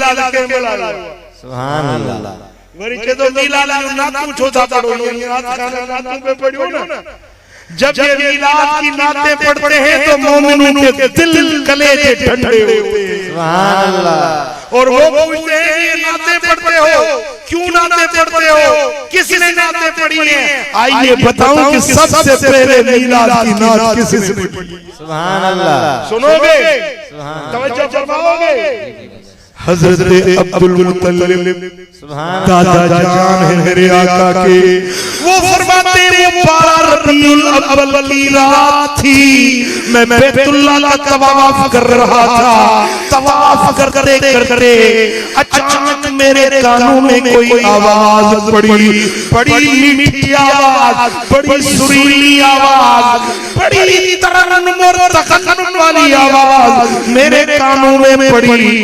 मिलाद के बुलायो सुभान अल्लाह वरी चे तो मिलाद ना पूछो था पढ़ो नात खाना नात पे पढ़ियो ना। जब ये मिलाद की नातें पढ़ते हैं तो मोमिनों के दिल कलेजे ठंडे होते हैं। सुभान अल्लाह। और वो पूछते हैं ये नातें पढ़ते हो क्यों नातें पढ़ते हो किसने नातें पढ़ी हैं? आइए बताऊं कि सबसे पहले मिलाद की नात किसने पढ़ी? सुभान अल्लाह। सुनोगे तवज्जो फरमाओगे? हजरत अब्दुल मुत्तलिब दादा जान है मेरे आका के। वो फरमाते वो 12 रबीउल अव्वल की रात थी, मैं बैतुल्लाह का तवाफ कर रहा था। तवाफ करते करते अचानक मेरे कानों में कोई आवाज पड़ी, बड़ी मीठी आवाज, बड़ी सुरीली आवाज, बड़ी तरन्नुम और तकन्नुम वाली आवाज मेरे कानों में पड़ी।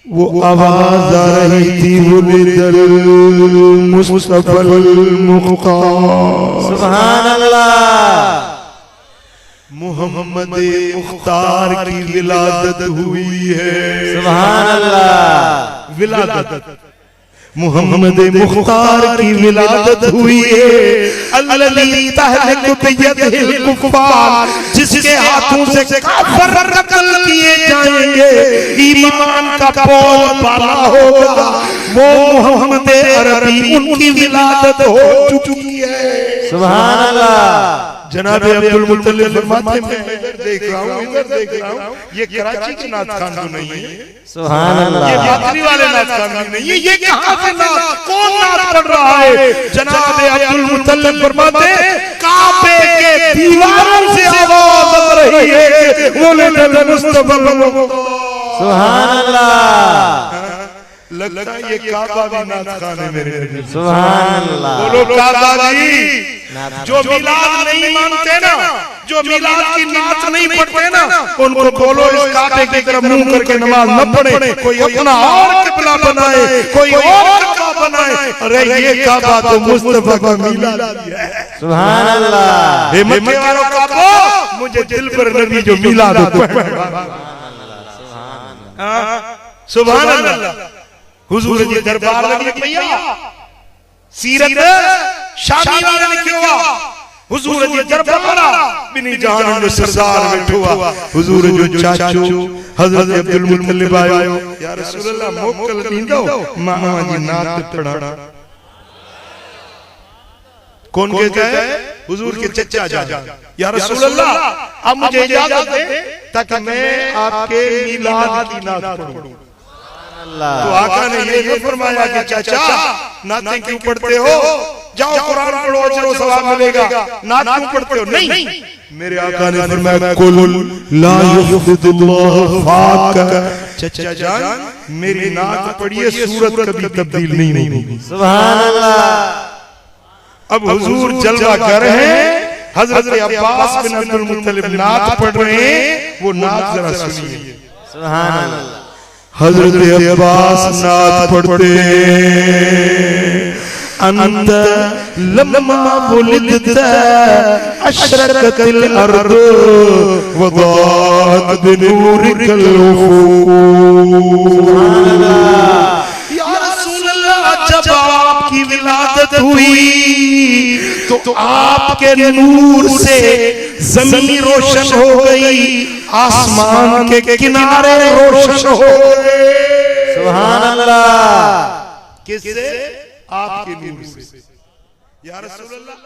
वो आवाज आ रही थी वुलिदल मुस्तफल मुख्तार। सुभान अल्लाह। मोहम्मद मुख्तार की विलादत हुई है। सुभान अल्लाह। विलादत मोहम्मद मुख्तार की विलादत हुई है। अल्लज़ी तहलिकु बियदिहिल कुफ़ार, जिसके हाथों से काफिर कत्ल किए जाएंगे, ईमान का बोल बाला होगा, वो मोहम्मद अरबी उनकी विलादत हो चुकी है। सुभान अल्लाह। जनाब अब्दुल मुत्तलिब फरमाते मैं इधर देख रहा हूँ, ये कराची की नात खान तो नहीं है। सुभान अल्लाह। ये बादरी वाले नात खान भी नहीं है। ये कहाँ से नात, कौन नात पढ़ रहा है? जनाब अब्दुल मुत्तलिब फरमाते काबे के दीवारों से आवाज आ रही है, वुलिदल मुस्तफा। सुभान अल्लाह। लगता है ये काबा भी नात खान है मेरे नबी। सुभान अल्लाह। बोलो काबा जी। जो मिलाद नहीं मानते ना, जो मिलाद की नात नहीं पढ़ते ना, उनको बोलो इस काबे की तरफ मुंह करके नमाज न पढ़े, कोई अपना और किबला बनाए, कोई और काबा बनाए। अरे ये काबा तो मुस्तफा का मिलाद है। सुभान अल्लाह। हे मक्के वालों काबा, मुझे दिल पर नबी जो मिलाद सुभान अल्लाह। हुजूर जी दरबार लगी भैया, सीरत शामी वाले लिखे हुआ, हुजूर जी दरबार बिनी जहान में सरदार बैठा हुआ। हुजूर जो चाचू हजरत अब्दुल मुत्तलिब आयो, या रसूल अल्लाह मोकल दींदो मामा जी नात पढ़ा। कौन कहता है? हुजूर के चचा जान। या रसूल अल्लाह आप मुझे इजाजत दें ताकि मैं आपके मिलाद की नात पढ़ूं। तो आका ने ये फरमाया कि चाचा नातें क्यों पढ़ते हो? जाओ कुरान पढ़ो, अजर सवाब मिलेगा। नात क्यों पढ़ते हो? नहीं, मेरे आका ने फरमाया कुल ला युफ़िदुल्लाह फाक। चाचा जान मेरी नात पढ़िए, सूरत कभी तब्दील नहीं होगी। सुभान अल्लाह। अब हुजूर जलवा कर रहे हैं, हजरत अब्बास बिन अब्दुल मुत्तलिब नात पढ़ रहे हैं, वो नात जरा सुनिए। सुभान अल्लाह। हजरत अब्बास नात पढ़ते अंत लम्मा वुलिदत अशरकतिल अर्द वदात बिनूरिकल उफूक। या रसूल अल्लाह जब आपकी विलादत हुई तो आपके नूर से जमीन रोशन हो गई, आसमान के किनारे रोशन हो गए। सुभान अल्लाह। किससे? आपके नूर से। या रसूल अल्लाह।